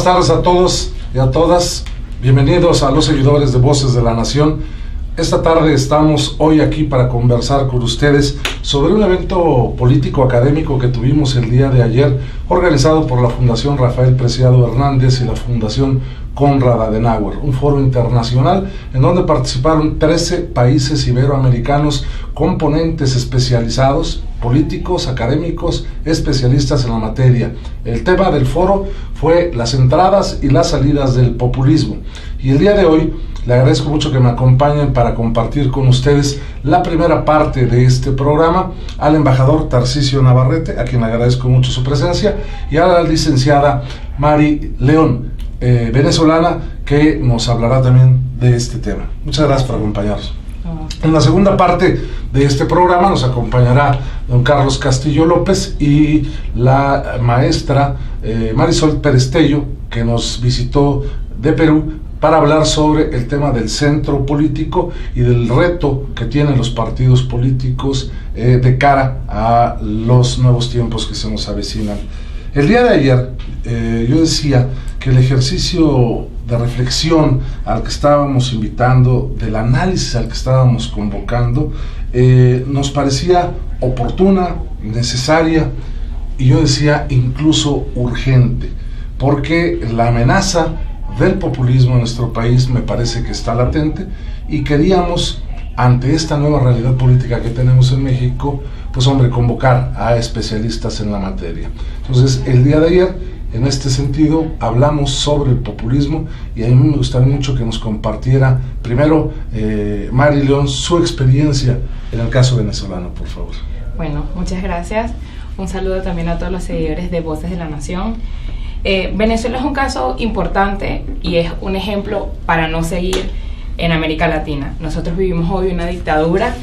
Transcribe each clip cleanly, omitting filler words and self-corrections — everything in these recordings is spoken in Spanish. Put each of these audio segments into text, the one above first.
buenas tardes a todos y a todas. Bienvenidos a los seguidores de Voces de la Nación. Esta tarde estamos hoy aquí para conversar con ustedes sobre un evento político académico que tuvimos el día de ayer, organizado por la Fundación Rafael Preciado Hernández y la Fundación Konrad Adenauer, un foro internacional en donde participaron 13 países iberoamericanos con ponentes especializados, políticos, académicos, especialistas en la materia. El tema del foro fue las entradas y las salidas del populismo. Y el día de hoy le agradezco mucho que me acompañen para compartir con ustedes la primera parte de este programa al embajador Tarcisio Navarrete, a quien agradezco mucho su presencia, y a la licenciada Mari León, venezolana, que nos hablará también de este tema. Muchas gracias por acompañarnos. En la segunda parte de este programa nos acompañará don Carlos Castillo López y la maestra Marisol Perestello, que nos visitó de Perú para hablar sobre el tema del centro político y del reto que tienen los partidos políticos de cara a los nuevos tiempos que se nos avecinan. El día de ayer yo decía que el ejercicio de reflexión al que estábamos invitando, del análisis al que estábamos convocando, nos parecía oportuna, necesaria y yo decía incluso urgente, porque la amenaza del populismo en nuestro país me parece que está latente y queríamos, ante esta nueva realidad política que tenemos en México, pues hombre, convocar a especialistas en la materia. Entonces, el día de ayer, en este sentido, hablamos sobre el populismo y a mí me gustaría mucho que nos compartiera primero Mari León su experiencia en el caso venezolano, por favor. Bueno, muchas gracias. Un saludo también a todos los seguidores de Voces de la Nación. Venezuela es un caso importante y es un ejemplo para no seguir en América Latina. Nosotros vivimos hoy una dictadura,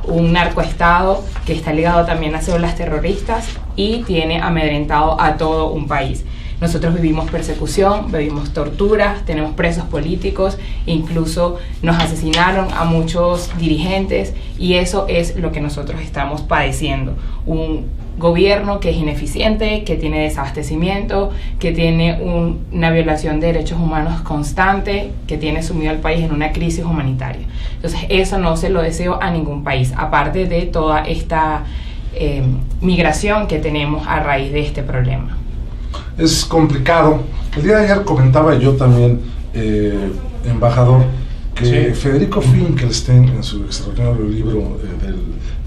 un narcoestado que está ligado también a células terroristas y tiene amedrentado a todo un país. Nosotros vivimos persecución, vivimos torturas, tenemos presos políticos, incluso nos asesinaron a muchos dirigentes y eso es lo que nosotros estamos padeciendo. Un gobierno que es ineficiente, que tiene desabastecimiento, que tiene una violación de derechos humanos constante, que tiene sumido al país en una crisis humanitaria. Entonces eso no se lo deseo a ningún país, aparte de toda esta migración que tenemos a raíz de este problema. Es complicado. El día de ayer comentaba yo también, embajador, que sí. Federico Finkelstein, en su extraordinario libro del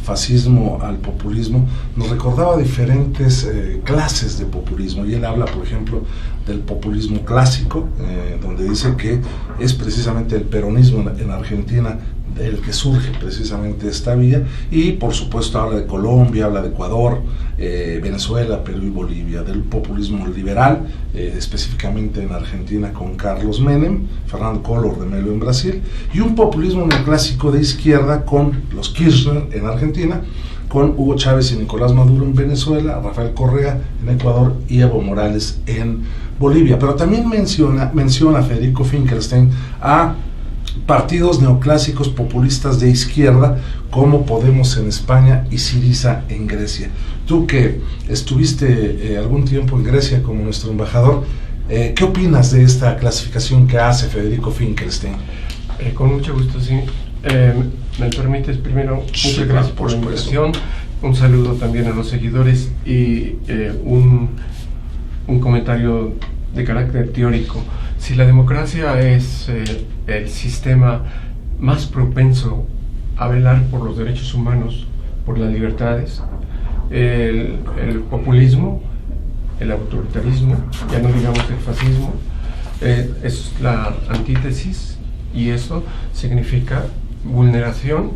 fascismo al populismo, nos recordaba diferentes clases de populismo, y él habla, por ejemplo, del populismo clásico, donde dice que es precisamente el peronismo en Argentina el que surge precisamente esta vía, y por supuesto habla de Colombia, habla de Ecuador, Venezuela, Perú y Bolivia, del populismo liberal, específicamente en Argentina con Carlos Menem, Fernando Collor de Melo en Brasil, y un populismo neoclásico de izquierda con los Kirchner en Argentina, con Hugo Chávez y Nicolás Maduro en Venezuela, Rafael Correa en Ecuador y Evo Morales en Bolivia. Pero también menciona Federico Finkelstein a partidos neoclásicos populistas de izquierda como Podemos en España y Syriza en Grecia. Tú que estuviste algún tiempo en Grecia como nuestro embajador, ¿qué opinas de esta clasificación que hace Federico Finkelstein? Con mucho gusto, sí. ¿Me permites primero? Muchas gracias por la invitación. Un saludo también a los seguidores y un comentario de carácter teórico. Si la democracia es el sistema más propenso a velar por los derechos humanos, por las libertades, el populismo, el autoritarismo, ya no digamos el fascismo, es la antítesis, y eso significa vulneración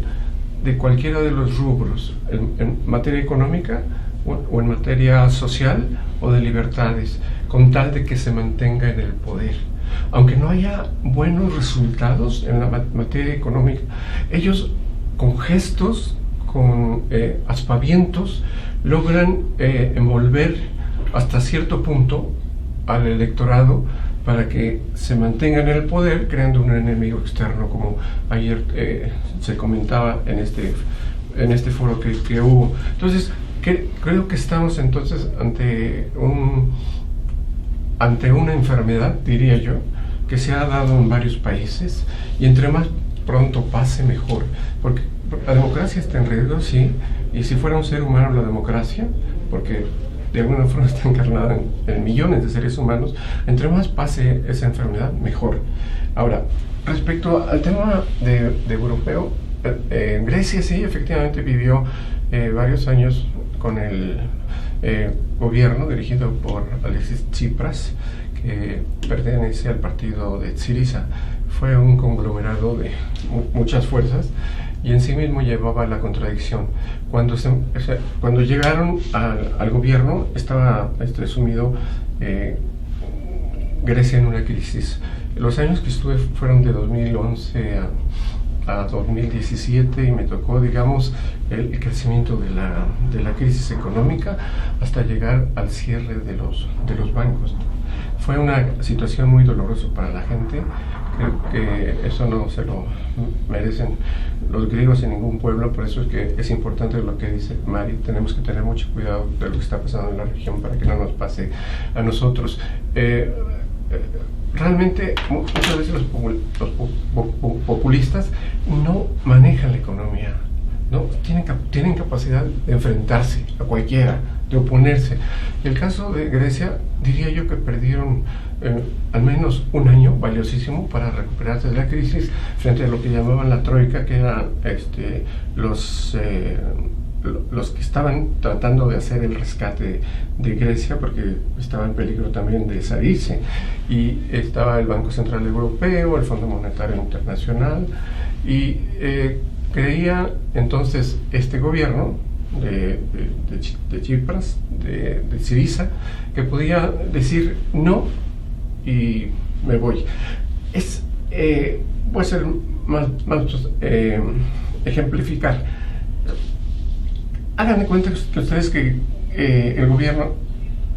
de cualquiera de los rubros, en materia económica o en materia social o de libertades, con tal de que se mantenga en el poder. Aunque no haya buenos resultados en la materia económica, ellos con gestos, con aspavientos, logran envolver hasta cierto punto al electorado para que se mantenga en el poder, creando un enemigo externo, como ayer se comentaba en este foro que hubo. Entonces, creo que estamos entonces ante ante una enfermedad, diría yo, que se ha dado en varios países, y entre más pronto pase mejor, porque la democracia está en riesgo, sí, y si fuera un ser humano la democracia, porque de alguna forma está encarnada en millones de seres humanos, entre más pase esa enfermedad, mejor. Ahora, respecto al tema de europeo, Grecia sí, efectivamente vivió varios años con el gobierno dirigido por Alexis Tsipras, que pertenece al partido de Syriza. Fue un conglomerado de muchas fuerzas y en sí mismo llevaba la contradicción. Cuando llegaron al gobierno estaba sumido Grecia en una crisis. Los años que estuve fueron de 2011 a 2017 y me tocó, digamos, el crecimiento de la crisis económica hasta llegar al cierre de los bancos. Fue una situación muy dolorosa para la gente. Creo que eso no se lo merecen los griegos en ningún pueblo, por eso es que es importante lo que dice Mari. Tenemos que tener mucho cuidado de lo que está pasando en la región para que no nos pase a nosotros. Realmente muchas veces los populistas no manejan la economía, ¿no? Tienen capacidad de enfrentarse a cualquiera, de oponerse. En el caso de Grecia, diría yo que perdieron al menos un año valiosísimo para recuperarse de la crisis frente a lo que llamaban la troika, que eran los que estaban tratando de hacer el rescate de Grecia, porque estaba en peligro también de salirse, y estaba el Banco Central Europeo, el Fondo Monetario Internacional, y creía entonces este gobierno de Tsipras, de Syriza, que podía decir no y me voy. Puede ser más ejemplificar. Hagan de cuenta ustedes que el gobierno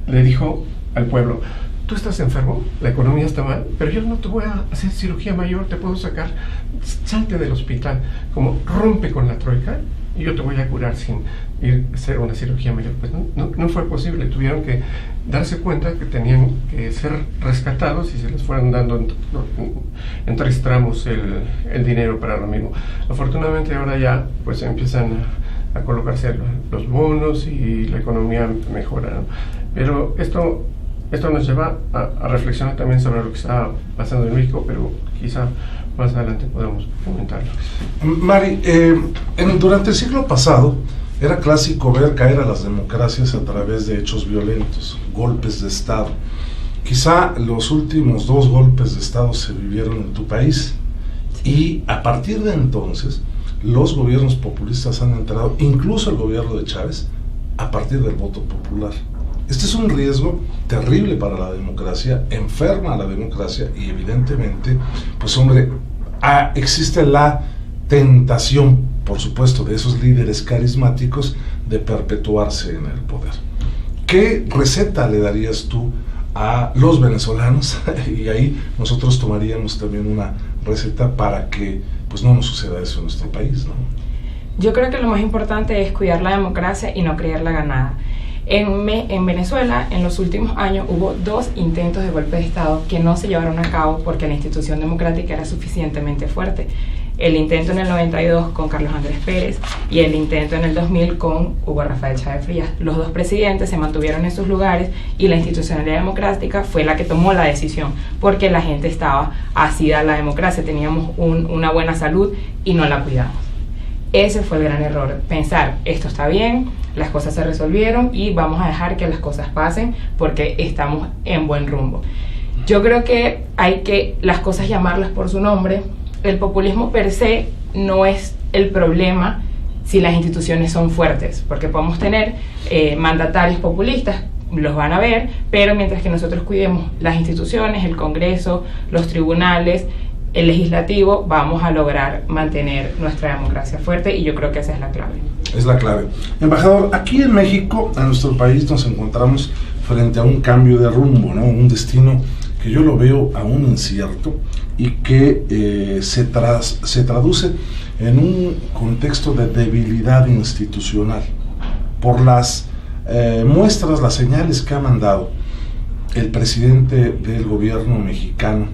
le dijo al pueblo: tú estás enfermo, la economía está mal, pero yo no te voy a hacer cirugía mayor, te puedo sacar, salte del hospital, como rompe con la troika y yo te voy a curar sin ir a hacer una cirugía mayor. Pues no fue posible, tuvieron que darse cuenta que tenían que ser rescatados y se les fueron dando en 3 tramos el dinero para lo mismo. Afortunadamente ahora ya pues empiezan a colocarse los bonos y la economía mejora, ¿no? Pero esto nos lleva a reflexionar también sobre lo que está pasando en México, pero quizá más adelante podemos comentarlo. Mari, durante el siglo pasado era clásico ver caer a las democracias a través de hechos violentos, golpes de Estado. Quizá los últimos 2 golpes de Estado se vivieron en tu país, y a partir de entonces los gobiernos populistas han entrado, incluso el gobierno de Chávez, a partir del voto popular. Este es un riesgo terrible para la democracia, enferma a la democracia, y evidentemente, pues hombre, existe la tentación, por supuesto, de esos líderes carismáticos de perpetuarse en el poder. ¿Qué receta le darías tú a los venezolanos? Y ahí nosotros tomaríamos también una receta para que pues no nos suceda eso en nuestro país, ¿no? Yo creo que lo más importante es cuidar la democracia y no creerla ganada. En Venezuela, en los últimos años, hubo 2 intentos de golpe de Estado que no se llevaron a cabo porque la institución democrática era suficientemente fuerte. El intento en el 92 con Carlos Andrés Pérez y el intento en el 2000 con Hugo Rafael Chávez Frías. Los 2 presidentes se mantuvieron en sus lugares y la institucionalidad democrática fue la que tomó la decisión, porque la gente estaba asida a la democracia, teníamos una buena salud y no la cuidamos. Ese fue el gran error, pensar esto está bien, las cosas se resolvieron y vamos a dejar que las cosas pasen porque estamos en buen rumbo. Yo creo que hay que las cosas llamarlas por su nombre. El populismo per se no es el problema si las instituciones son fuertes, porque podemos tener mandatarios populistas, los van a ver, pero mientras que nosotros cuidemos las instituciones, el Congreso, los tribunales, el legislativo, vamos a lograr mantener nuestra democracia fuerte, y yo creo que esa es la clave. Es la clave. Embajador, aquí en México, en nuestro país, nos encontramos frente a un cambio de rumbo, ¿no? Un destino que yo lo veo aún incierto y que se traduce en un contexto de debilidad institucional por las muestras, las señales que ha mandado el presidente del gobierno mexicano,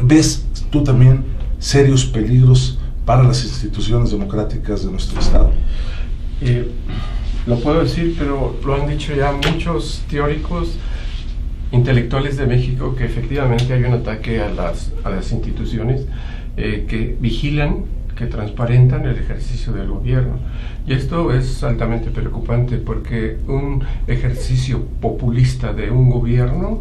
¿ves tú también serios peligros para las instituciones democráticas de nuestro Estado? Lo puedo decir, pero lo han dicho ya muchos teóricos intelectuales de México, que efectivamente hay un ataque a las instituciones que vigilan, que transparentan el ejercicio del gobierno. Y esto es altamente preocupante, porque un ejercicio populista de un gobierno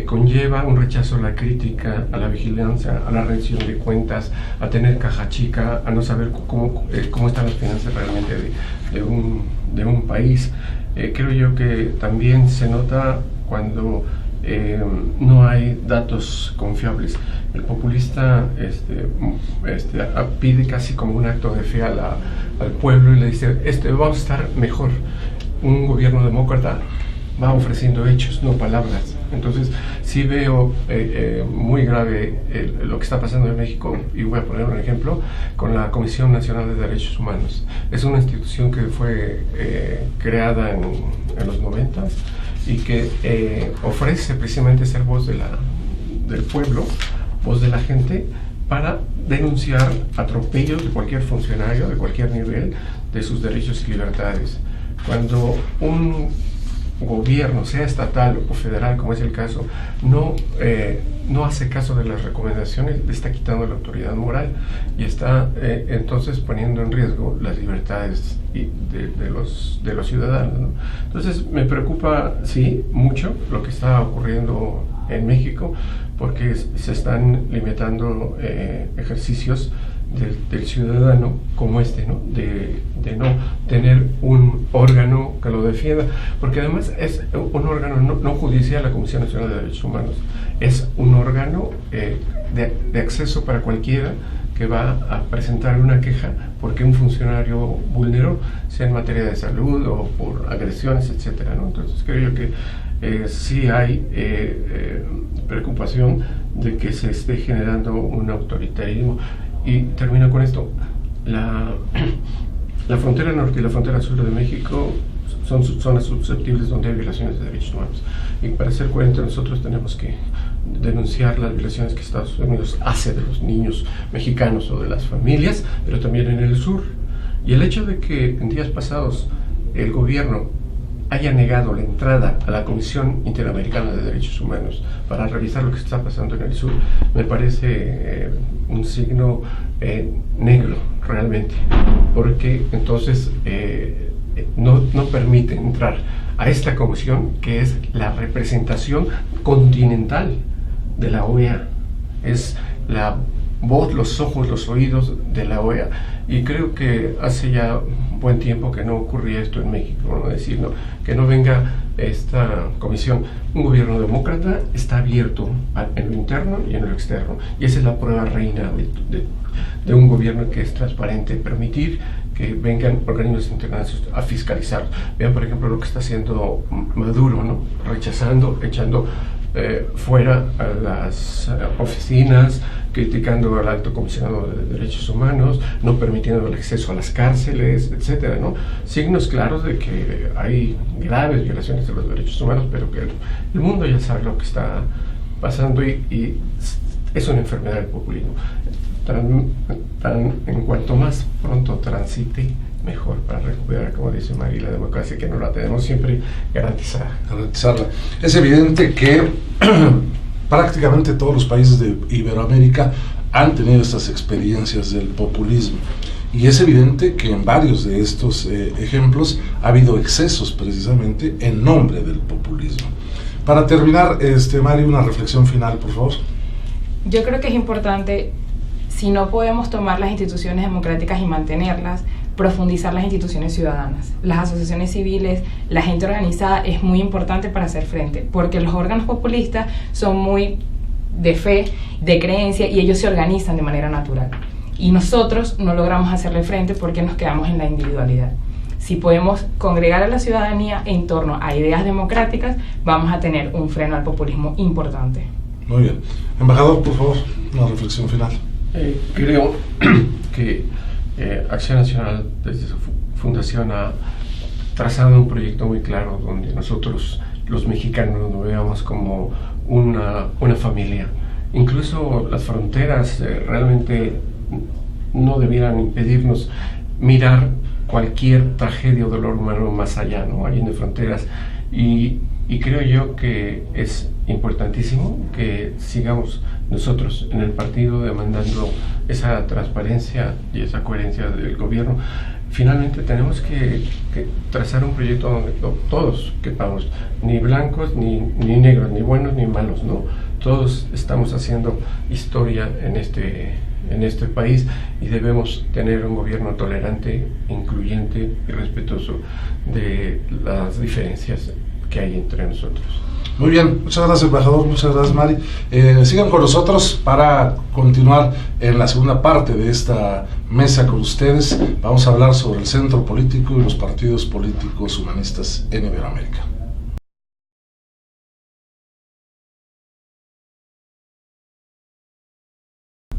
conlleva un rechazo a la crítica, a la vigilancia, a la rendición de cuentas, a tener caja chica, a no saber cómo están las finanzas realmente de un país. Creo yo que también se nota cuando no hay datos confiables. El populista pide casi como un acto de fe al pueblo y le dice, vamos a estar mejor. Un gobierno demócrata va ofreciendo hechos, no palabras. Entonces sí veo muy grave lo que está pasando en México, y voy a poner un ejemplo con la Comisión Nacional de Derechos Humanos. Es una institución que fue creada en los 90s y que ofrece precisamente ser voz del pueblo, voz de la gente, para denunciar atropellos de cualquier funcionario, de cualquier nivel, de sus derechos y libertades. Cuando un gobierno, sea estatal o federal, como es el caso, no hace caso de las recomendaciones, le está quitando la autoridad moral y está entonces poniendo en riesgo las libertades de los ciudadanos, ¿no? Entonces me preocupa, sí, mucho lo que está ocurriendo en México, porque se están limitando ejercicios del ciudadano como ¿no? De no tener un órgano que lo defienda, porque además es un órgano no judicial. La Comisión Nacional de Derechos Humanos es un órgano de acceso para cualquiera que va a presentar una queja porque un funcionario vulneró, sea en materia de salud o por agresiones, etcétera, ¿no? Entonces creo yo que sí hay preocupación de que se esté generando un autoritarismo. Y termino con esto. La frontera norte y la frontera sur de México son zonas susceptibles donde hay violaciones de derechos humanos. Y para ser coherentes, nosotros tenemos que denunciar las violaciones que Estados Unidos hace de los niños mexicanos o de las familias, pero también en el sur. Y el hecho de que en días pasados el gobierno haya negado la entrada a la Comisión Interamericana de Derechos Humanos para revisar lo que está pasando en el sur, me parece un signo negro realmente, porque entonces no permite entrar a esta comisión, que es la representación continental de la OEA, es la voz, los ojos, los oídos de la OEA. Y creo que hace ya buen tiempo que no ocurría esto en México, ¿no? Es decir, que no venga esta comisión. Un gobierno demócrata está abierto en lo interno y en lo externo, y esa es la prueba reina de un gobierno que es transparente, permitir que vengan organismos internacionales a fiscalizar. Vean, por ejemplo, lo que está haciendo Maduro, ¿no? Rechazando, echando fuera a las oficinas, criticando al alto comisionado de derechos humanos, no permitiendo el acceso a las cárceles, etcétera, ¿no? Signos claros de que hay graves violaciones de los derechos humanos, pero que el mundo ya sabe lo que está pasando, y es una enfermedad del populismo. En cuanto más pronto transite, mejor, para recuperar, como dice Mari, la democracia, que no la tenemos siempre garantizarla. Es evidente que prácticamente todos los países de Iberoamérica han tenido estas experiencias del populismo, y es evidente que en varios de estos ejemplos ha habido excesos precisamente en nombre del populismo. Para terminar, Mari, una reflexión final, por favor. Yo creo que es importante, si no podemos tomar las instituciones democráticas y mantenerlas, profundizar las instituciones ciudadanas. Las asociaciones civiles, la gente organizada es muy importante para hacer frente, porque los órganos populistas son muy de fe, de creencia, y ellos se organizan de manera natural. Y nosotros no logramos hacerle frente porque nos quedamos en la individualidad. Si podemos congregar a la ciudadanía en torno a ideas democráticas, vamos a tener un freno al populismo importante. Muy bien. Embajador, por favor, una reflexión final. Creo que Acción Nacional, desde su fundación, ha trazado un proyecto muy claro donde nosotros los mexicanos nos veamos como una familia. Incluso las fronteras realmente no debieran impedirnos mirar cualquier tragedia o dolor humano más allá, ¿no? Allí de fronteras. Y creo yo que es importantísimo que sigamos nosotros en el partido demandando esa transparencia y esa coherencia del gobierno. Finalmente tenemos que trazar un proyecto donde todos quepamos, ni blancos, ni negros, ni buenos, ni malos, ¿no? Todos estamos haciendo historia en este país y debemos tener un gobierno tolerante, incluyente y respetuoso de las diferencias que hay entre nosotros. Muy bien, muchas gracias, embajador, muchas gracias, Mari. Sigan con nosotros para continuar en la segunda parte de esta mesa con ustedes. Vamos a hablar sobre el centro político y los partidos políticos humanistas en Iberoamérica.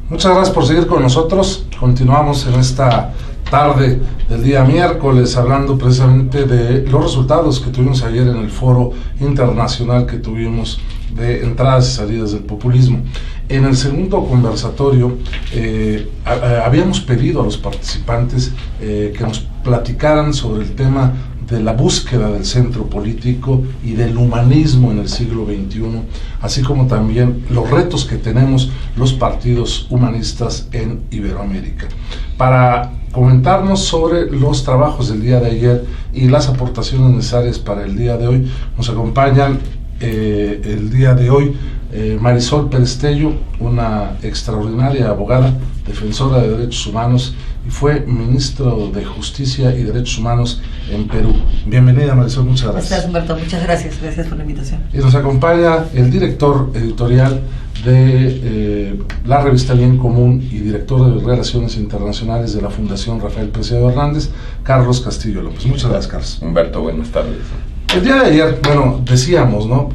Muchas gracias por seguir con nosotros. Continuamos en esta tarde del día miércoles hablando precisamente de los resultados que tuvimos ayer en el foro internacional que tuvimos de entradas y salidas del populismo. En el segundo conversatorio habíamos pedido a los participantes que nos platicaran sobre el tema de la búsqueda del centro político y del humanismo en el siglo XXI, así como también los retos que tenemos los partidos humanistas en Iberoamérica. Para comentarnos sobre los trabajos del día de ayer y las aportaciones necesarias para el día de hoy, nos acompañan el día de hoy Marisol Pérez Tello, una extraordinaria abogada, defensora de derechos humanos y fue ministro de Justicia y Derechos Humanos en Perú. Bienvenida, Marisol, muchas gracias. Gracias, Humberto, muchas gracias por la invitación. Y nos acompaña el director editorial de la revista Bien Común y director de Relaciones Internacionales de la Fundación Rafael Preciado Hernández, Carlos Castillo López. Muchas gracias, Carlos. Humberto, buenas tardes. El día de ayer, bueno, decíamos, ¿no?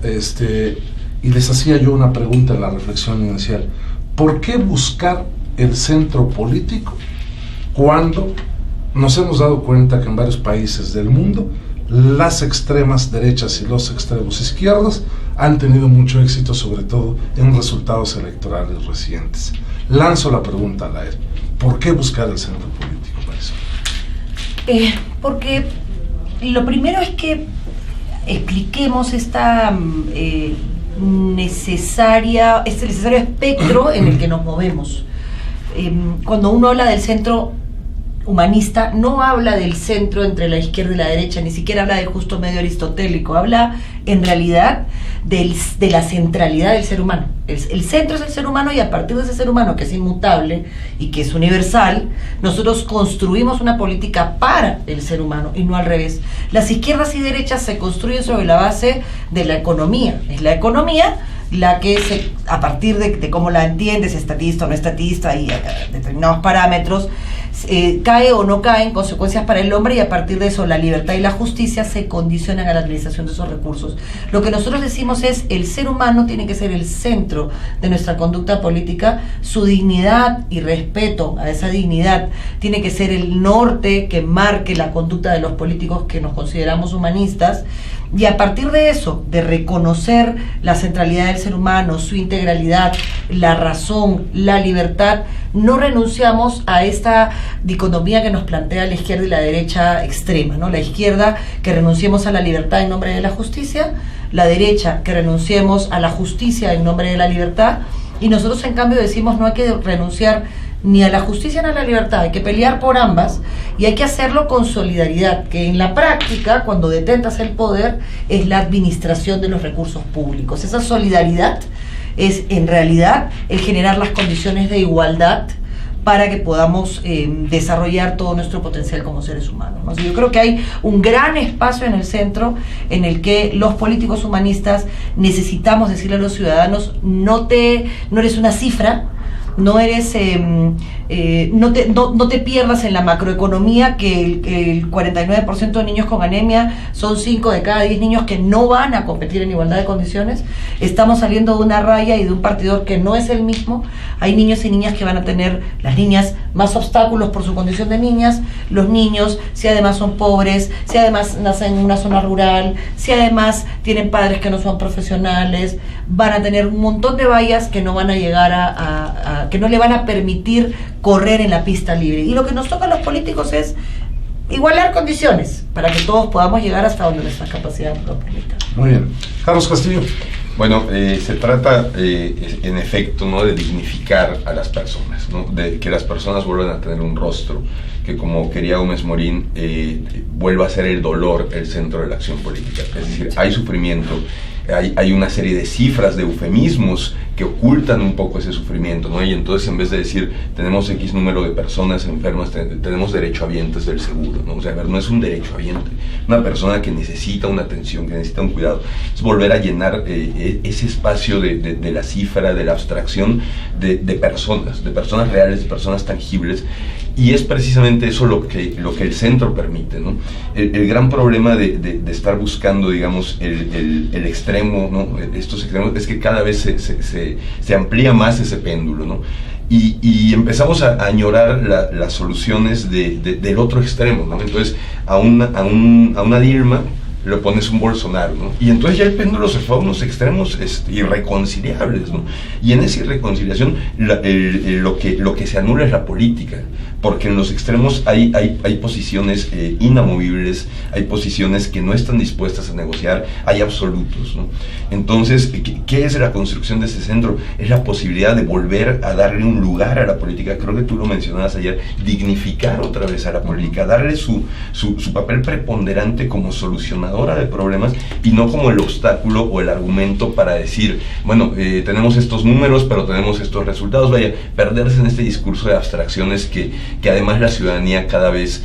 Y les hacía yo una pregunta en la reflexión inicial. ¿Por qué buscar el centro político cuando nos hemos dado cuenta que en varios países del mundo las extremas derechas y los extremos izquierdos han tenido mucho éxito, sobre todo en resultados electorales recientes? Lanzo la pregunta al aire. ¿Por qué buscar el centro político, Marisol? Porque lo primero es que expliquemos este necesario espectro en el que nos movemos. Cuando uno habla del centro humanista, no habla del centro entre la izquierda y la derecha, ni siquiera habla del justo medio aristotélico, habla en realidad de la centralidad del ser humano. El centro es el ser humano y a partir de ese ser humano que es inmutable y que es universal, nosotros construimos una política para el ser humano y no al revés. Las izquierdas y derechas se construyen sobre la base de la economía. Es la economía la que a partir de cómo la entiendes, estatista o no estatista y determinados parámetros, cae o no cae en consecuencias para el hombre, y a partir de eso la libertad y la justicia se condicionan a la administración de esos recursos. Lo que nosotros decimos es: el ser humano tiene que ser el centro de nuestra conducta política, su dignidad y respeto a esa dignidad tiene que ser el norte que marque la conducta de los políticos que nos consideramos humanistas. Y a partir de eso, de reconocer la centralidad del ser humano, su integralidad, la razón, la libertad, no renunciamos a esta dicotomía que nos plantea la izquierda y la derecha extrema, ¿no? La izquierda, que renunciemos a la libertad en nombre de la justicia; la derecha, que renunciemos a la justicia en nombre de la libertad. Y nosotros, en cambio, decimos: no hay que renunciar ni a la justicia ni a la libertad, hay que pelear por ambas, y hay que hacerlo con solidaridad, que en la práctica, cuando detentas el poder, es la administración de los recursos públicos. Esa solidaridad es en realidad el generar las condiciones de igualdad para que podamos desarrollar todo nuestro potencial como seres humanos, ¿no? Yo creo que hay un gran espacio en el centro en el que los políticos humanistas necesitamos decirle a los ciudadanos: no eres una cifra, no eres no te pierdas en la macroeconomía que el 49% de niños con anemia son 5 de cada 10 niños que no van a competir en igualdad de condiciones. Estamos saliendo de una raya y de un partidor que no es el mismo. Hay niños y niñas que van a tener, las niñas, más obstáculos por su condición de niñas, los niños, si además son pobres, si además nacen en una zona rural, si además tienen padres que no son profesionales, van a tener un montón de vallas que no van a llegar que no le van a permitir correr en la pista libre. Y lo que nos toca a los políticos es igualar condiciones para que todos podamos llegar hasta donde nuestra capacidad nos lo permita. Muy bien. Carlos Castillo. Bueno, se trata en efecto, ¿no?, de dignificar a las personas, ¿no?, de que las personas vuelvan a tener un rostro, que, como quería Gómez Morín, vuelva a ser el dolor el centro de la acción política. Es decir, hay sufrimiento, hay una serie de cifras, de eufemismos que ocultan un poco ese sufrimiento, ¿no? Y entonces, en vez de decir tenemos X número de personas enfermas, tenemos derechohabientes del seguro, ¿no? O sea, a ver, no es un derechohabiente, una persona que necesita una atención, que necesita un cuidado. Es volver a llenar ese espacio de la cifra, de la abstracción de personas reales, de personas tangibles. Y es precisamente eso lo que el centro permite, ¿no? El gran problema de estar buscando, digamos, el extremo, ¿no?, estos extremos, es que cada vez se amplía más ese péndulo, ¿no? Y empezamos a añorar las soluciones del otro extremo, ¿no? Entonces, a una Dilma lo pones un Bolsonaro, ¿no? Y entonces ya el péndulo se fue a unos extremos irreconciliables, ¿no? Y en esa irreconciliación lo que se anula es la política, porque en los extremos hay posiciones inamovibles, hay posiciones que no están dispuestas a negociar, hay absolutos, ¿no? Entonces, ¿qué es la construcción de ese centro? Es la posibilidad de volver a darle un lugar a la política. Creo que tú lo mencionabas ayer, dignificar otra vez a la política, darle su papel preponderante como solucionadora de problemas y no como el obstáculo o el argumento para decir, bueno, tenemos estos números, pero tenemos estos resultados. Vaya, perderse en este discurso de abstracciones que además la ciudadanía cada vez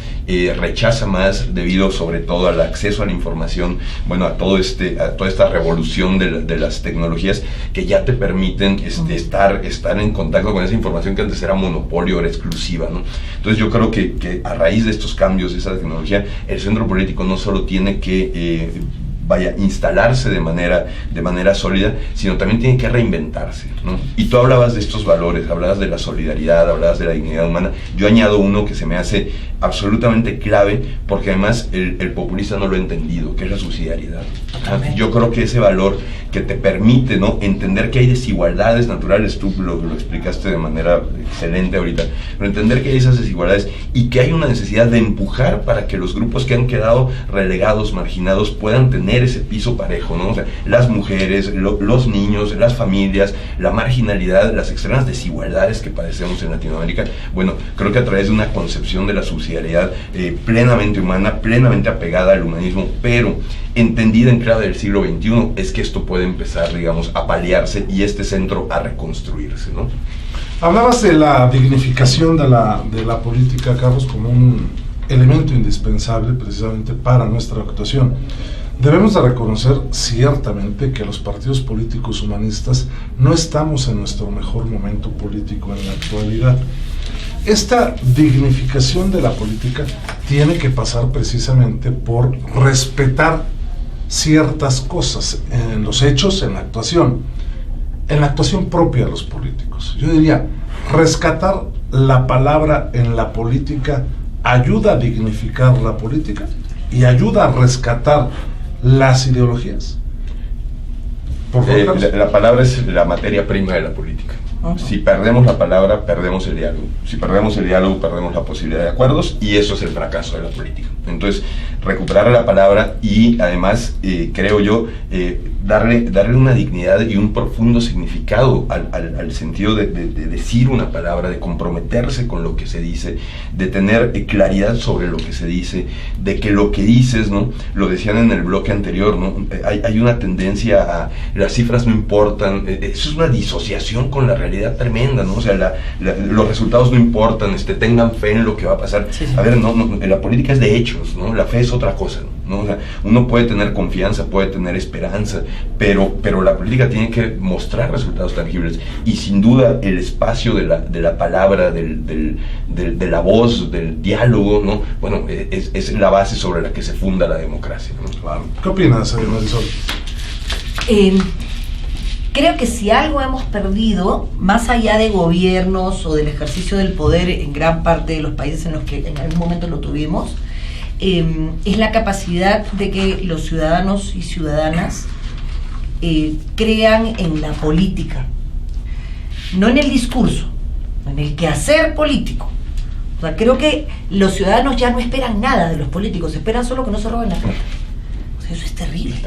rechaza más, debido sobre todo al acceso a la información, bueno, a toda esta revolución de las tecnologías que ya te permiten estar en contacto con esa información que antes era monopolio, era exclusiva, ¿no? Entonces yo creo que a raíz de estos cambios de esa tecnología, el centro político no solo tiene que instalarse de manera sólida, sino también tiene que reinventarse, ¿no? Y tú hablabas de estos valores, hablabas de la solidaridad, hablabas de la dignidad humana. Yo añado uno que se me hace absolutamente clave, porque además el populista no lo ha entendido, que es la subsidiariedad. Yo creo que ese valor que te permite, ¿no?, entender que hay desigualdades naturales, tú lo explicaste de manera excelente ahorita, pero entender que hay esas desigualdades y que hay una necesidad de empujar para que los grupos que han quedado relegados, marginados, puedan tener ese piso parejo, ¿no? O sea, las mujeres, los niños, las familias, la marginalidad, las extremas desigualdades que padecemos en Latinoamérica. Bueno, creo que a través de una concepción de la subsidiariedad plenamente humana, plenamente apegada al humanismo, pero entendida en clave del siglo XXI, es que esto puede empezar, digamos, a paliarse y este centro a reconstruirse, ¿no? Hablabas de la dignificación de la política, Carlos, como un elemento indispensable precisamente para nuestra actuación. Debemos de reconocer ciertamente que los partidos políticos humanistas no estamos en nuestro mejor momento político en la actualidad. Esta dignificación de la política tiene que pasar precisamente por respetar ciertas cosas en los hechos, en la actuación propia de los políticos. Yo diría, rescatar la palabra en la política ayuda a dignificar la política y ayuda a rescatar las ideologías. Por favor, la palabra es la materia prima de la política. Si perdemos la palabra, perdemos el diálogo. Si perdemos el diálogo, perdemos la posibilidad de acuerdos, y eso es el fracaso de la política. Entonces, recuperar la palabra y además, creo yo, darle una dignidad y un profundo significado al sentido de decir una palabra, de comprometerse con lo que se dice, de tener claridad sobre lo que se dice, de que lo que dices, ¿no? Lo decían en el bloque anterior, ¿no? Hay una tendencia a las cifras no importan, eso es una disociación con la realidad tremenda, ¿no? O sea, los resultados no importan, tengan fe en lo que va a pasar. Sí. A ver, no, la política es de hechos, ¿no? La fe es otra cosa, ¿no? ¿no? O sea, uno puede tener confianza, puede tener esperanza, pero la política tiene que mostrar resultados tangibles, y sin duda el espacio de la palabra, de la voz, del diálogo, ¿no? Bueno, es la base sobre la que se funda la democracia, ¿no? Claro. ¿Qué opinas, Marisol? Creo que si algo hemos perdido, más allá de gobiernos o del ejercicio del poder en gran parte de los países en los que en algún momento lo tuvimos, es la capacidad de que los ciudadanos y ciudadanas crean en la política, no en el discurso, en el quehacer político. O sea, creo que los ciudadanos ya no esperan nada de los políticos, esperan solo que no se roben la plata. O sea, eso es terrible.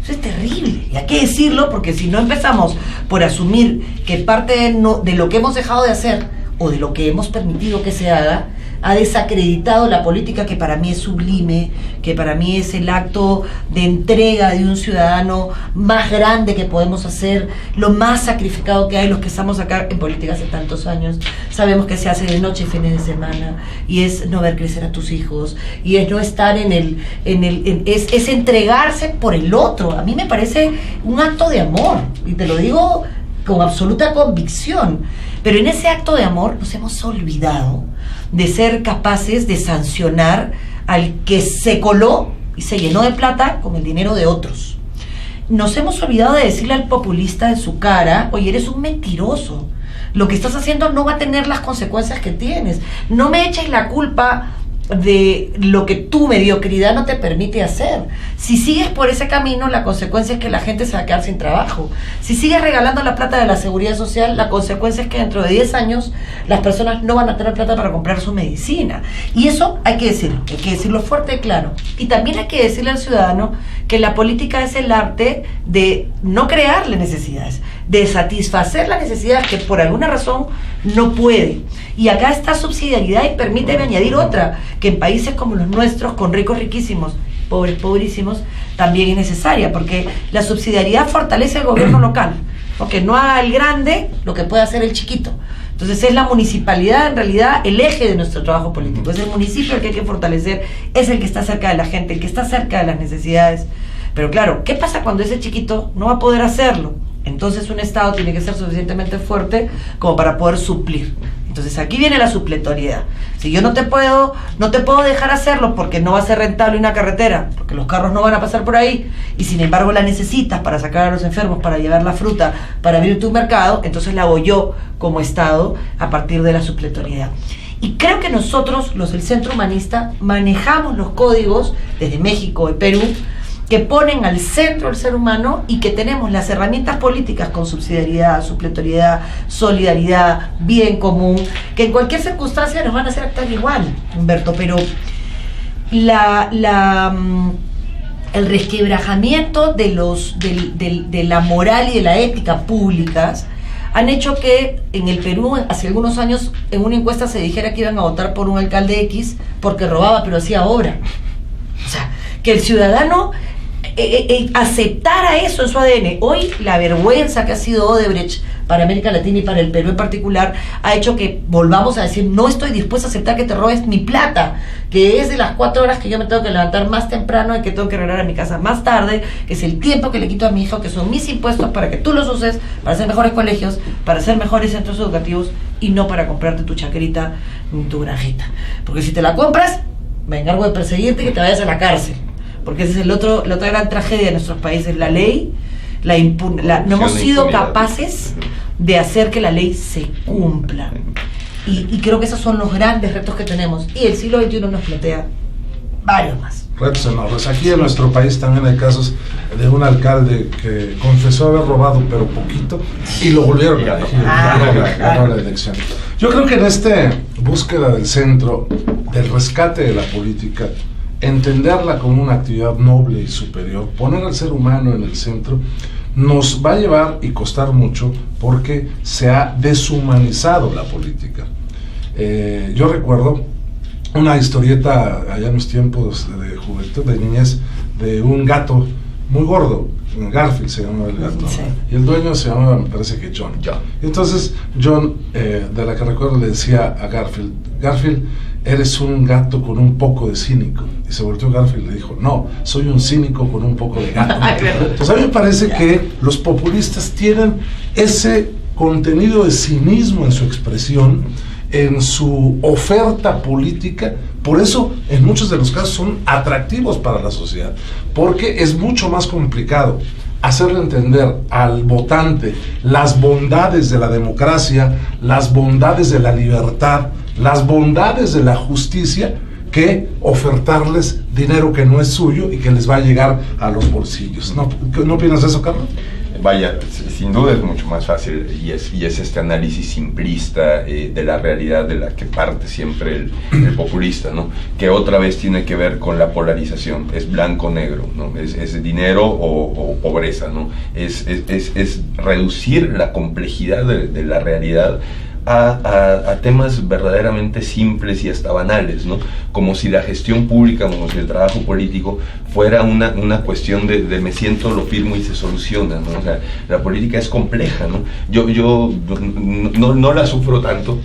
Eso es terrible, y hay que decirlo, porque si no empezamos por asumir que parte de lo que hemos dejado de hacer o de lo que hemos permitido que se haga ha desacreditado la política, que para mí es sublime, que para mí es el acto de entrega de un ciudadano más grande que podemos hacer, lo más sacrificado que hay. Los que estamos acá en política hace tantos años sabemos que se hace de noche y fines de semana, y es no ver crecer a tus hijos, y es no estar es entregarse por el otro. A mí me parece un acto de amor, y te lo digo con absoluta convicción, pero en ese acto de amor nos hemos olvidado de ser capaces de sancionar al que se coló y se llenó de plata con el dinero de otros. Nos hemos olvidado de decirle al populista en su cara: oye, eres un mentiroso, lo que estás haciendo no va a tener las consecuencias que tienes, no me eches la culpa de lo que tu mediocridad no te permite hacer. Si sigues por ese camino, la consecuencia es que la gente se va a quedar sin trabajo. Si sigues regalando la plata de la seguridad social, la consecuencia es que dentro de 10 años las personas no van a tener plata para comprar su medicina. Y eso hay que decirlo fuerte y claro. Y también hay que decirle al ciudadano que la política es el arte de no crearle necesidades, de satisfacer las necesidades que por alguna razón no puede. Y acá está subsidiariedad, y permíteme añadir otra, que en países como los nuestros, con ricos riquísimos, pobres pobrísimos, también es necesaria, porque la subsidiariedad fortalece al gobierno local, porque no haga el grande lo que puede hacer el chiquito. Entonces es la municipalidad en realidad el eje de nuestro trabajo político, es el municipio el que hay que fortalecer, es el que está cerca de la gente, el que está cerca de las necesidades. Pero claro, ¿qué pasa cuando ese chiquito no va a poder hacerlo? Entonces un Estado tiene que ser suficientemente fuerte como para poder suplir. Entonces aquí viene la supletoriedad. Si yo no te puedo dejar hacerlo porque no va a ser rentable una carretera, porque los carros no van a pasar por ahí, y sin embargo la necesitas para sacar a los enfermos, para llevar la fruta, para abrir tu mercado, entonces la hago yo como Estado a partir de la supletoriedad. Y creo que nosotros, los del Centro Humanista, manejamos los códigos desde México y Perú, que ponen al centro el ser humano, y que tenemos las herramientas políticas con subsidiariedad, supletoriedad, solidaridad, bien común, que en cualquier circunstancia nos van a hacer actuar igual, Humberto. Pero el resquebrajamiento de la moral y de la ética públicas han hecho que en el Perú, hace algunos años, en una encuesta se dijera que iban a votar por un alcalde X porque robaba pero hacía obra. O sea, que el ciudadano aceptara eso en su ADN. Hoy la vergüenza que ha sido Odebrecht para América Latina y para el Perú en particular ha hecho que volvamos a decir: no estoy dispuesto a aceptar que te robes mi plata, que es de las 4 horas que yo me tengo que levantar más temprano y que tengo que regresar a mi casa más tarde, que es el tiempo que le quito a mi hijo, que son mis impuestos para que tú los uses para hacer mejores colegios, para hacer mejores centros educativos, y no para comprarte tu chaquerita ni tu granjita. Porque si te la compras, me encargo de perseguirte y que te vayas a la cárcel. Porque ese es la otra gran tragedia de nuestros países: la ley, no hemos sido capaces de hacer que la ley se cumpla. Y creo que esos son los grandes retos que tenemos. Y el siglo XXI nos plantea varios más. Retos enormes. Aquí en nuestro país también hay casos de un alcalde que confesó haber robado pero poquito y lo volvieron a elegir, ganó la elección. Yo creo que en esta búsqueda del centro, del rescate de la política, entenderla como una actividad noble y superior, poner al ser humano en el centro, nos va a llevar y costar mucho, porque se ha deshumanizado la política. Yo recuerdo una historieta allá en mis tiempos de juventud, de niñez, de un gato muy gordo, Garfield se llamaba el gato, Sí. y el dueño se llamaba, me parece que John. Entonces John, de la que recuerdo, le decía a Garfield, Garfield, eres un gato con un poco de cínico. Y se volteó Garfield y le dijo, no, soy un cínico con un poco de gato. Entonces a mí me parece que los populistas tienen ese contenido de cinismo en su expresión, en su oferta política. Por eso en muchos de los casos son atractivos para la sociedad, porque es mucho más complicado hacerle entender al votante las bondades de la democracia, las bondades de la libertad, las bondades de la justicia, que ofertarles dinero que no es suyo y que les va a llegar a los bolsillos. ¿No opinas eso, Carlos? Vaya, sin duda es mucho más fácil, y es este análisis simplista de la realidad de la que parte siempre el populista, ¿no? Que otra vez tiene que ver con la polarización, es blanco-negro, ¿no? Es dinero o pobreza, ¿no? Es reducir la complejidad de la realidad a temas verdaderamente simples y hasta banales, ¿no? Como si la gestión pública, como si el trabajo político fuera una cuestión de me siento, lo firmo y se soluciona, ¿no? O sea, la política es compleja, ¿no? Yo no la sufro tanto,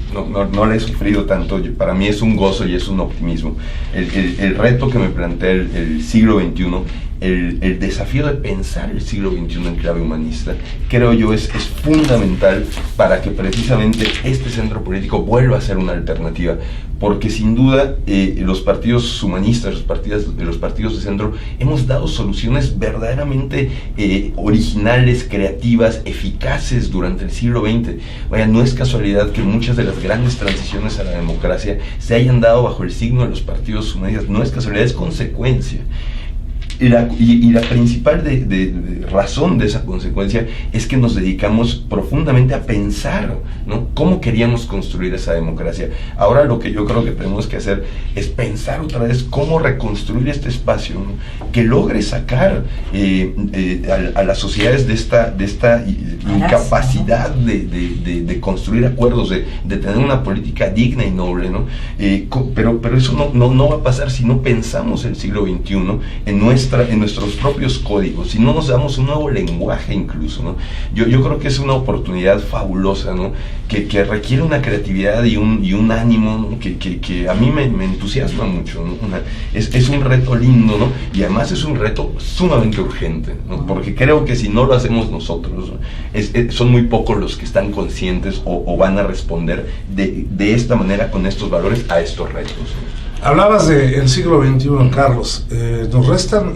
no la he sufrido tanto. Para mí es un gozo y es un optimismo. El reto que me plantea el siglo XXI, el desafío de pensar el siglo XXI en clave humanista, creo yo es fundamental para que precisamente este centro político vuelva a ser una alternativa, porque sin duda los partidos humanistas, los partidos de centro, hemos dado soluciones verdaderamente originales, creativas, eficaces durante el siglo XX. Vaya, no es casualidad que muchas de las grandes transiciones a la democracia se hayan dado bajo el signo de los partidos humanistas. No es casualidad, es consecuencia. Y la principal razón de esa consecuencia es que nos dedicamos profundamente a pensar, ¿no?, cómo queríamos construir esa democracia. Ahora lo que yo creo que tenemos que hacer es pensar otra vez cómo reconstruir este espacio, ¿no?, que logre sacar a las sociedades de esta incapacidad de construir acuerdos, de tener una política digna y noble, ¿no? Pero eso no va a pasar si no pensamos el siglo XXI en nuestros propios códigos, si no nos damos un nuevo lenguaje incluso, ¿no? Yo creo que es una oportunidad fabulosa, ¿no?, que requiere una creatividad y un ánimo, ¿no?, que a mí me entusiasma mucho, ¿no? Es un reto lindo, ¿no?, y además es un reto sumamente urgente, ¿no?, porque creo que si no lo hacemos nosotros, ¿no?, son muy pocos los que están conscientes o van a responder de esta manera, con estos valores, a estos retos, ¿no? Hablabas del siglo XXI, Carlos. Nos restan,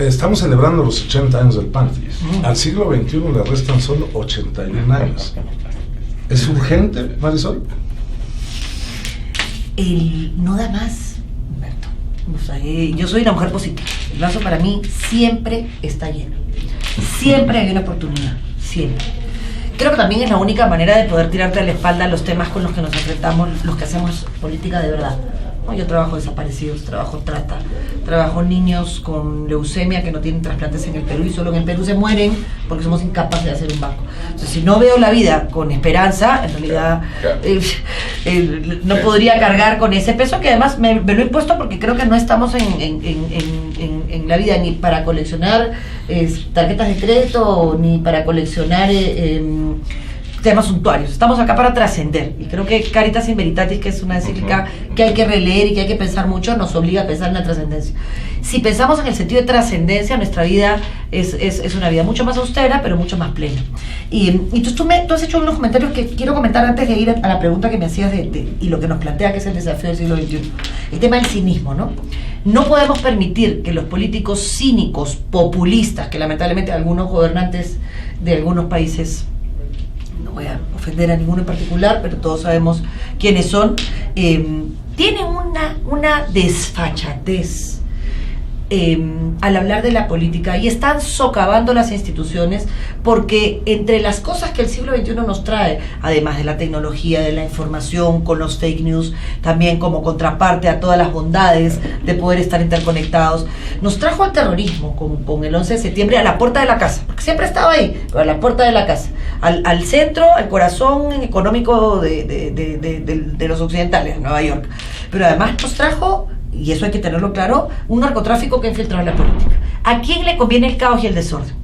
estamos celebrando los 80 años del PAN. Al siglo XXI le restan solo 81 años. ¿Es urgente, Marisol? No da más, Humberto. O sea, yo soy una mujer positiva. El vaso para mí siempre está lleno. Siempre hay una oportunidad. Siempre. Creo que también es la única manera de poder tirarte a la espalda los temas con los que nos enfrentamos, los que hacemos política de verdad. ¿No? Yo trabajo desaparecidos, trabajo trata, trabajo niños con leucemia que no tienen trasplantes en el Perú y solo en el Perú se mueren porque somos incapaces de hacer un banco. Entonces, si no veo la vida con esperanza, en realidad no podría cargar con ese peso, que además me lo he impuesto porque creo que no estamos en la vida ni para coleccionar tarjetas de crédito ni para coleccionar temas suntuarios. Estamos acá para trascender, y creo que Caritas in Veritatis, que es una encíclica que hay que releer y que hay que pensar mucho, nos obliga a pensar en la trascendencia. Si pensamos en el sentido de trascendencia, nuestra vida es una vida mucho más austera, pero mucho más plena. Y tú has hecho unos comentarios que quiero comentar antes de ir a la pregunta que me hacías y lo que nos plantea, que es el desafío del siglo XXI. El tema del cinismo, ¿no? No podemos permitir que los políticos cínicos, populistas, que lamentablemente algunos gobernantes de algunos países, no voy a ofender a ninguno en particular, pero todos sabemos quiénes son, tienen una desfachatez al hablar de la política, y están socavando las instituciones, porque entre las cosas que el siglo XXI nos trae, además de la tecnología, de la información, con los fake news, también como contraparte a todas las bondades de poder estar interconectados, nos trajo al terrorismo con el 11 de septiembre a la puerta de la casa, porque siempre estaba ahí, pero a la puerta de la casa, al centro, al corazón económico de los occidentales, Nueva York. Pero además nos trajo, y eso hay que tenerlo claro, un narcotráfico que ha infiltrado en la política. ¿A quién le conviene el caos y el desorden?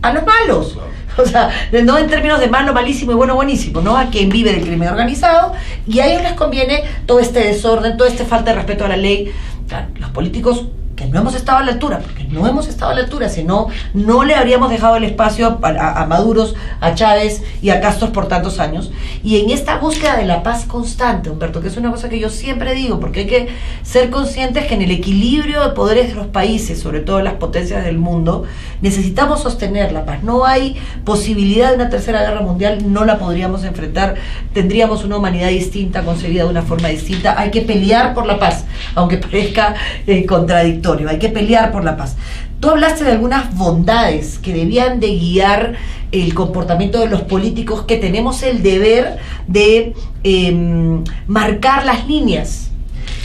A los malos. O sea, no en términos de malo, malísimo y bueno, buenísimo, ¿no? A quien vive del crimen organizado, y a ellos les conviene todo este desorden, toda esta falta de respeto a la ley. Claro, los políticos que no hemos estado a la altura, porque no hemos estado a la altura, si no, no le habríamos dejado el espacio a Maduros, a Chávez y a Castro por tantos años. Y en esta búsqueda de la paz constante, Humberto, que es una cosa que yo siempre digo, porque hay que ser conscientes que en el equilibrio de poderes de los países, sobre todo las potencias del mundo, necesitamos sostener la paz. No hay posibilidad de una tercera guerra mundial, no la podríamos enfrentar, tendríamos una humanidad distinta, concebida de una forma distinta. Hay que pelear por la paz, aunque parezca contradictorio. Hay que pelear por la paz. Tú hablaste de algunas bondades que debían de guiar el comportamiento de los políticos, que tenemos el deber de marcar las líneas.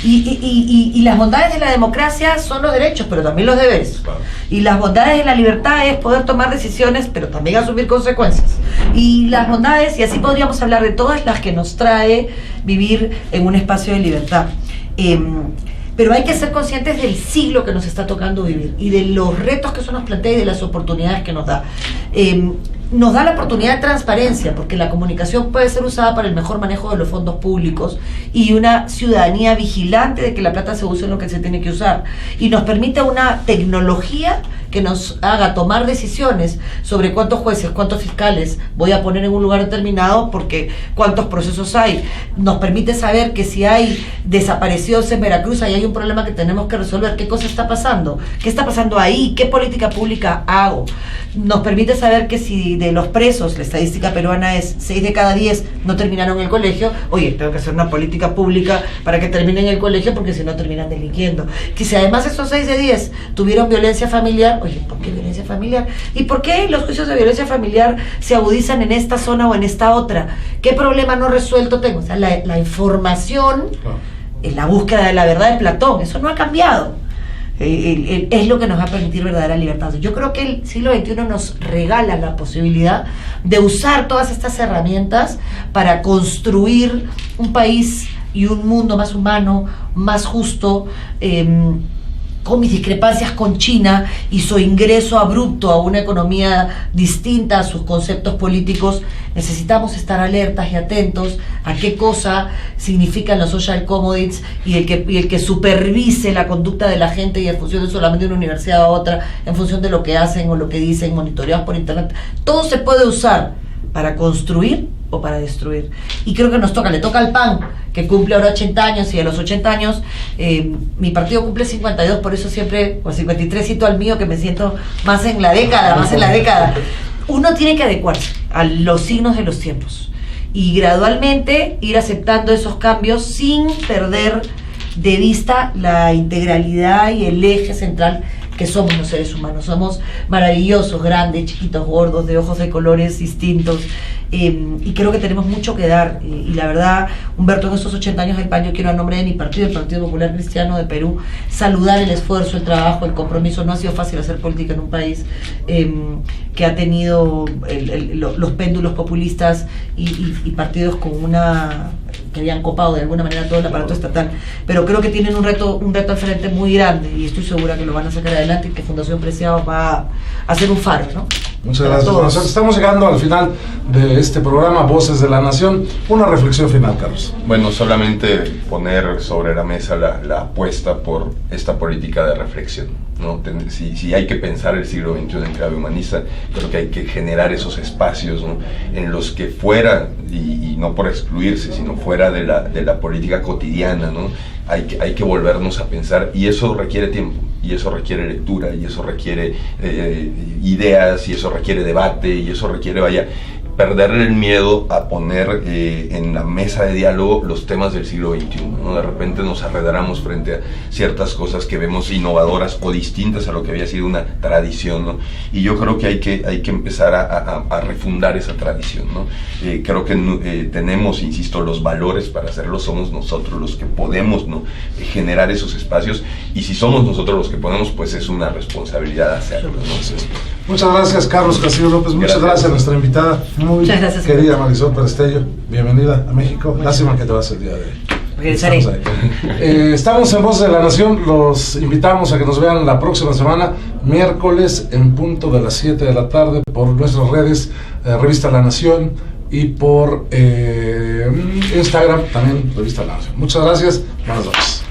Y las bondades de la democracia son los derechos, pero también los deberes. Claro. Y las bondades de la libertad es poder tomar decisiones, pero también asumir consecuencias. Y las bondades, y así podríamos hablar de todas las que nos trae vivir en un espacio de libertad. Pero hay que ser conscientes del siglo que nos está tocando vivir y de los retos que eso nos plantea y de las oportunidades que nos da. Nos da la oportunidad de transparencia, porque la comunicación puede ser usada para el mejor manejo de los fondos públicos y una ciudadanía vigilante de que la plata se use en lo que se tiene que usar. Y nos permite una tecnología que nos haga tomar decisiones sobre cuántos jueces, cuántos fiscales voy a poner en un lugar determinado, porque cuántos procesos hay. Nos permite saber que si hay desaparecidos en Veracruz, ahí hay un problema que tenemos que resolver. ¿Qué cosa está pasando? ¿Qué está pasando ahí? ¿Qué política pública hago? Nos permite saber que si de los presos, la estadística peruana es 6 de cada 10 no terminaron el colegio, oye, tengo que hacer una política pública para que terminen el colegio, porque si no terminan delinquiendo. Que si además esos 6 de 10 tuvieron violencia familiar, oye, ¿por qué violencia familiar? ¿Y por qué los juicios de violencia familiar se agudizan en esta zona o en esta otra? ¿Qué problema no resuelto tengo? O sea, la información, la búsqueda de la verdad de Platón, eso no ha cambiado. Es lo que nos va a permitir verdadera libertad. Yo creo que el siglo XXI nos regala la posibilidad de usar todas estas herramientas para construir un país y un mundo más humano, más justo, con mis discrepancias con China y su ingreso abrupto a una economía distinta a sus conceptos políticos. Necesitamos estar alertas y atentos a qué cosa significan los social commodities y el que supervise la conducta de la gente, y en función de solamente una universidad a otra, en función de lo que hacen o lo que dicen, monitoreados por internet. Todo se puede usar para construir o para destruir. Y creo que le toca al PAN, que cumple ahora 80 años, y a los 80 años mi partido cumple 52, por eso siempre, o 53, cito al mío, que me siento más en la década. Uno tiene que adecuarse a los signos de los tiempos y gradualmente ir aceptando esos cambios sin perder de vista la integralidad y el eje central que somos los seres humanos. Somos maravillosos, grandes, chiquitos, gordos, de ojos de colores distintos, y creo que tenemos mucho que dar. Y la verdad, Humberto, en estos 80 años del PAN, yo quiero, a nombre de mi partido, el Partido Popular Cristiano de Perú, saludar el esfuerzo, el trabajo, el compromiso. No ha sido fácil hacer política en un país que ha tenido los péndulos populistas y partidos con que habían copado de alguna manera todo el aparato estatal, pero creo que tienen un reto al frente muy grande, y estoy segura que lo van a sacar adelante, y que Fundación Preciados va a ser un faro, ¿no? Muchas gracias. Bueno, estamos llegando al final de este programa Voces de la Nación. Una reflexión final, Carlos. Bueno, solamente poner sobre la mesa la apuesta por esta política de reflexión, ¿no? Si hay que pensar el siglo XXI en clave humanista, creo que hay que generar esos espacios, ¿no?, en los que fuera, y no por excluirse, sino fuera de la política cotidiana, ¿no?, hay que volvernos a pensar, y eso requiere tiempo, y eso requiere lectura, y eso requiere ideas, y eso requiere debate, y eso requiere, perderle el miedo a poner en la mesa de diálogo los temas del siglo XXI, ¿no? De repente nos arredraramos frente a ciertas cosas que vemos innovadoras o distintas a lo que había sido una tradición, ¿no? Y yo creo que hay que empezar a refundar esa tradición, ¿no? Creo que tenemos, insisto, los valores para hacerlo. Somos nosotros los que podemos, ¿no?, generar esos espacios, y si somos nosotros los que podemos, pues es una responsabilidad hacerlo, ¿no? Muchas gracias, Carlos Castillo López. Muchas gracias a nuestra invitada, muy querida Marisol Perestello. Bienvenida a México. Lástima que te vas el día de hoy. Regresaré. Estamos en Voces de la Nación. Los invitamos a que nos vean la próxima semana, miércoles, en punto de las 7 de la tarde, por nuestras redes, Revista La Nación, y por Instagram también, Revista La Nación. Muchas gracias. Buenas noches.